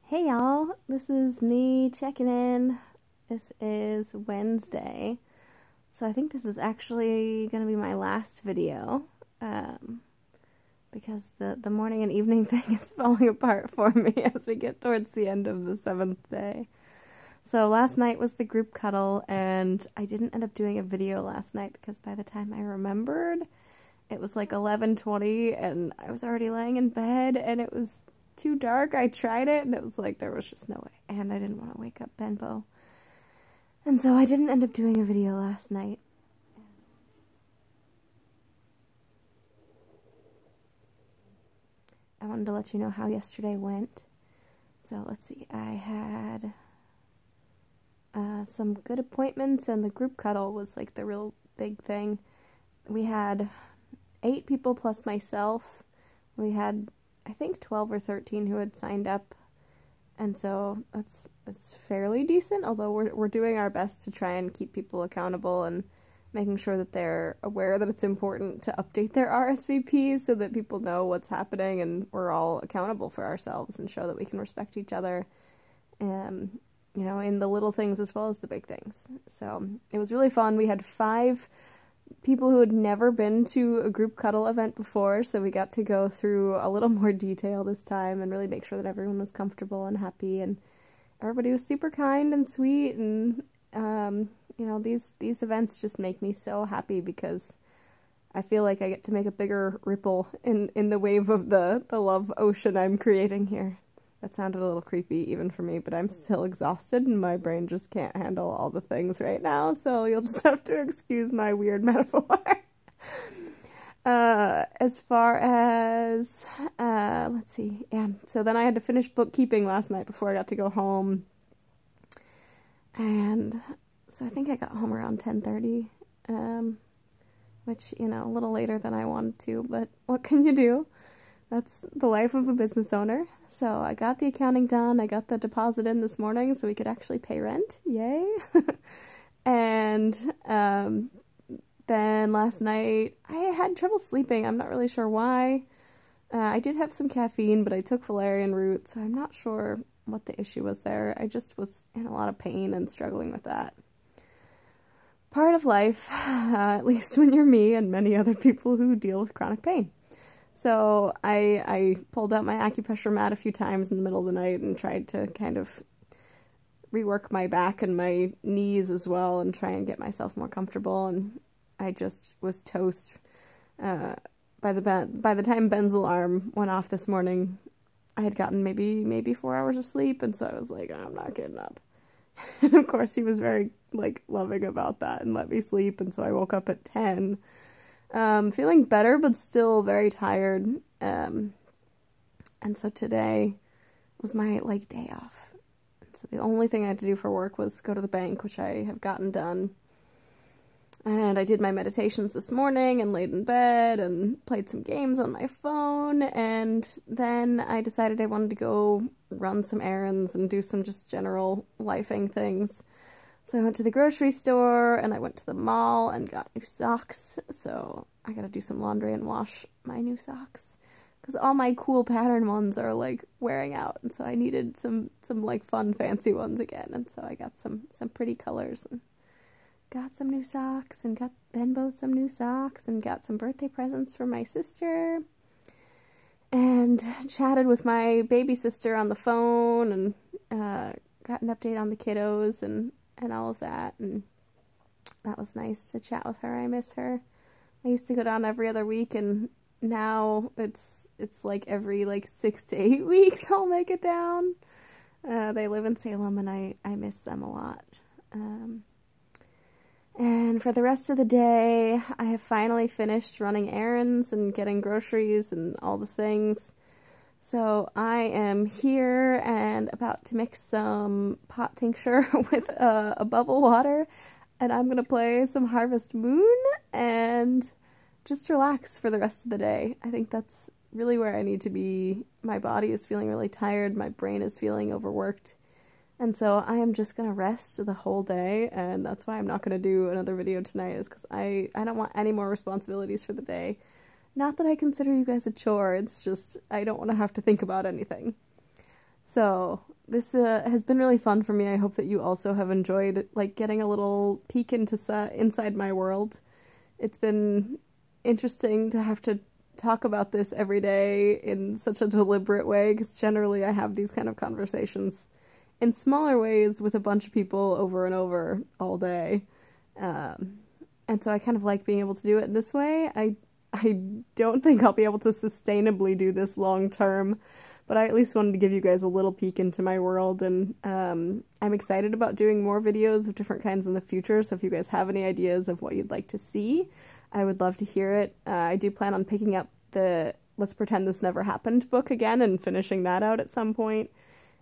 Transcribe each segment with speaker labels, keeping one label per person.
Speaker 1: Hey y'all, this is me checking in. This is Wednesday, so I think this is actually going to be my last video, because the morning and evening thing is falling apart for me as we get towards the end of the 7th day. So last night was the group cuddle, and I didn't end up doing a video last night because by the time I remembered, it was like 11:20 and I was already laying in bed and it was too dark. I tried it and it was like there was just no way, and I didn't want to wake up Benbo, and so I didn't end up doing a video last night. I wanted to let you know how yesterday went. So let's see, I had some good appointments, and the group cuddle was like the real big thing. We had 8 people plus myself. We had, I think, 12 or 13 who had signed up, and so it's fairly decent, although we're doing our best to try and keep people accountable and making sure that they're aware that it's important to update their RSVPs so that people know what's happening and we're all accountable for ourselves and show that we can respect each other, you know, in the little things as well as the big things. So it was really fun. We had 5 people who had never been to a group cuddle event before, so we got to go through a little more detail this time and really make sure that everyone was comfortable and happy, and everybody was super kind and sweet, and you know, these events just make me so happy because I feel like I get to make a bigger ripple in the wave of the love ocean I'm creating here. That sounded a little creepy even for me, but I'm still exhausted and my brain just can't handle all the things right now, so you'll just have to excuse my weird metaphor. As far as, let's see, yeah, so then I had to finish bookkeeping last night before I got to go home, and so I think I got home around 10:30, which, you know, a little later than I wanted to, but what can you do? That's the life of a business owner. So I got the accounting done. I got the deposit in this morning so we could actually pay rent. Yay! And then last night I had trouble sleeping. I'm not really sure why. I did have some caffeine, but I took valerian root, so I'm not sure what the issue was there. I just was in a lot of pain and struggling with that. Part of life, at least when you're me and many other people who deal with chronic pain. So I pulled out my acupressure mat a few times in the middle of the night and tried to kind of rework my back and my knees as well and try and get myself more comfortable, and I just was toast. By the time Ben's alarm went off this morning, I had gotten maybe 4 hours of sleep, and so I was like, I'm not getting up. And of course he was very like loving about that and let me sleep, and so I woke up at 10. Feeling better, but still very tired, and so today was my, like, day off, and so the only thing I had to do for work was go to the bank, which I have gotten done, and I did my meditations this morning, and laid in bed, and played some games on my phone, and then I decided I wanted to go run some errands, and do some just general lifing things. So I went to the grocery store, and I went to the mall and got new socks, so I gotta do some laundry and wash my new socks, because all my cool pattern ones are, like, wearing out, and so I needed some like, fun, fancy ones again, and so I got some pretty colors, and got some new socks, and got Benbo some new socks, and got some birthday presents for my sister, and chatted with my baby sister on the phone, and got an update on the kiddos, and all of that, and that was nice to chat with her. I miss her. I used to go down every other week, and now it's like every, like, 6 to 8 weeks I'll make it down. They live in Salem, and I miss them a lot. And for the rest of the day, I have finally finished running errands and getting groceries and all the things. So I am here and about to mix some pot tincture with a bubble water, and I'm going to play some Harvest Moon and just relax for the rest of the day. I think that's really where I need to be. My body is feeling really tired, my brain is feeling overworked, and so I am just going to rest the whole day, and that's why I'm not going to do another video tonight, is because I don't want any more responsibilities for the day. Not that I consider you guys a chore, it's just I don't want to have to think about anything. So this has been really fun for me. I hope that you also have enjoyed, like, getting a little peek into inside my world. It's been interesting to have to talk about this every day in such a deliberate way, because generally I have these kind of conversations in smaller ways with a bunch of people over and over all day. And so I kind of like being able to do it in this way. I don't think I'll be able to sustainably do this long term, but I at least wanted to give you guys a little peek into my world, and I'm excited about doing more videos of different kinds in the future, so if you guys have any ideas of what you'd like to see, I would love to hear it. I do plan on picking up the Let's Pretend This Never Happened book again and finishing that out at some point,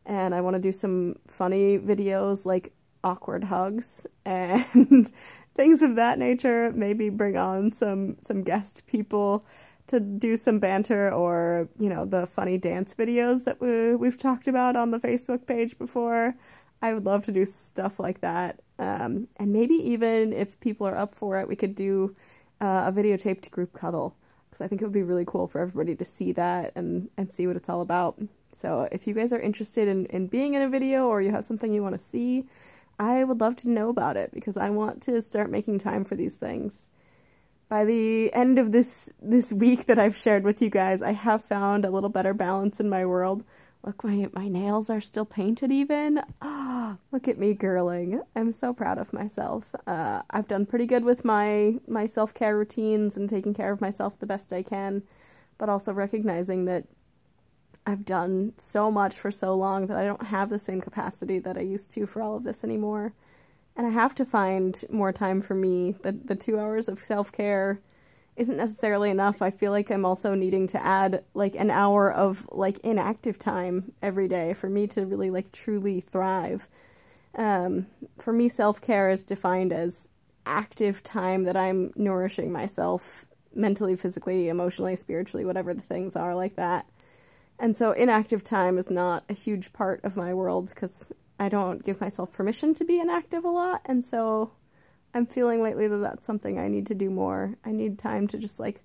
Speaker 1: and I want to do some funny videos like awkward hugs and things of that nature. Maybe bring on some guest people to do some banter, or, you know, the funny dance videos that we've talked about on the Facebook page before. I would love to do stuff like that. And maybe even if people are up for it, we could do a videotaped group cuddle, because I think it would be really cool for everybody to see that and see what it's all about. So if you guys are interested in being in a video, or you have something you want to see, I would love to know about it, because I want to start making time for these things. By the end of this week that I've shared with you guys, I have found a little better balance in my world. Look, my nails are still painted even. Ah, look at me girling. I'm so proud of myself. I've done pretty good with my self-care routines and taking care of myself the best I can, but also recognizing that I've done so much for so long that I don't have the same capacity that I used to for all of this anymore. And I have to find more time for me. The 2 hours of self-care isn't necessarily enough. I feel like I'm also needing to add like an hour of like inactive time every day for me to really like truly thrive. For me, self-care is defined as active time that I'm nourishing myself mentally, physically, emotionally, spiritually, whatever the things are like that. And so inactive time is not a huge part of my world, because I don't give myself permission to be inactive a lot, and so I'm feeling lately that that's something I need to do more. I need time to just, like,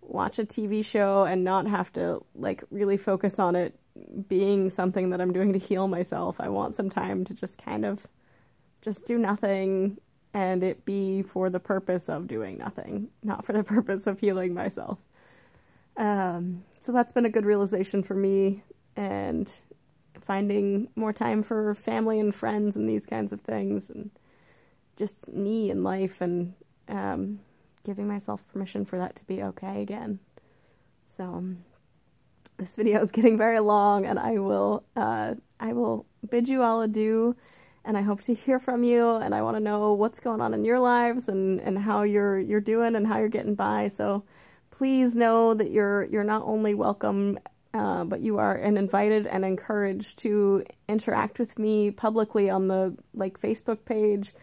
Speaker 1: watch a TV show and not have to, like, really focus on it being something that I'm doing to heal myself. I want some time to just kind of just do nothing, and it be for the purpose of doing nothing, not for the purpose of healing myself. So that's been a good realization for me, and finding more time for family and friends and these kinds of things, and just me in life, and giving myself permission for that to be okay again. So this video is getting very long, and I will bid you all adieu, and I hope to hear from you, and I want to know what's going on in your lives, and how you're doing and how you're getting by. So please know that you're not only welcome, but you are invited and encouraged to interact with me publicly on the Facebook page,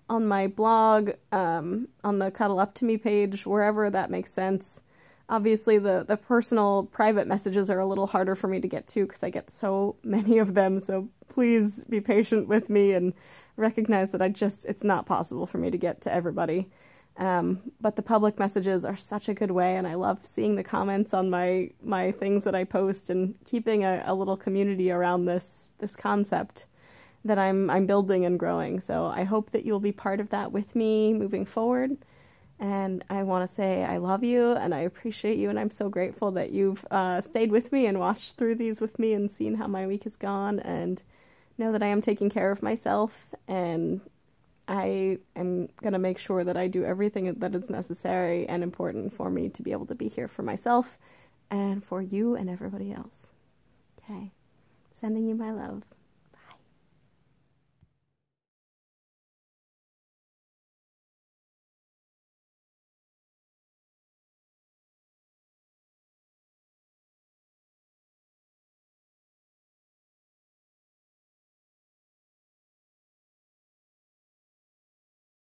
Speaker 1: on my blog, on the Cuddle Up to Me page, wherever that makes sense. Obviously, the personal private messages are a little harder for me to get to, because I get so many of them, so please be patient with me and recognize that it's not possible for me to get to everybody. But the public messages are such a good way, and I love seeing the comments on my things that I post, and keeping a little community around this concept that I'm building and growing. So I hope that you'll be part of that with me moving forward. And I want to say I love you, and I appreciate you, and I'm so grateful that you've stayed with me and watched through these with me and seen how my week has gone, and know that I am taking care of myself, and I am going to make sure that I do everything that is necessary and important for me to be able to be here for myself and for you and everybody else. Okay. Sending you my love.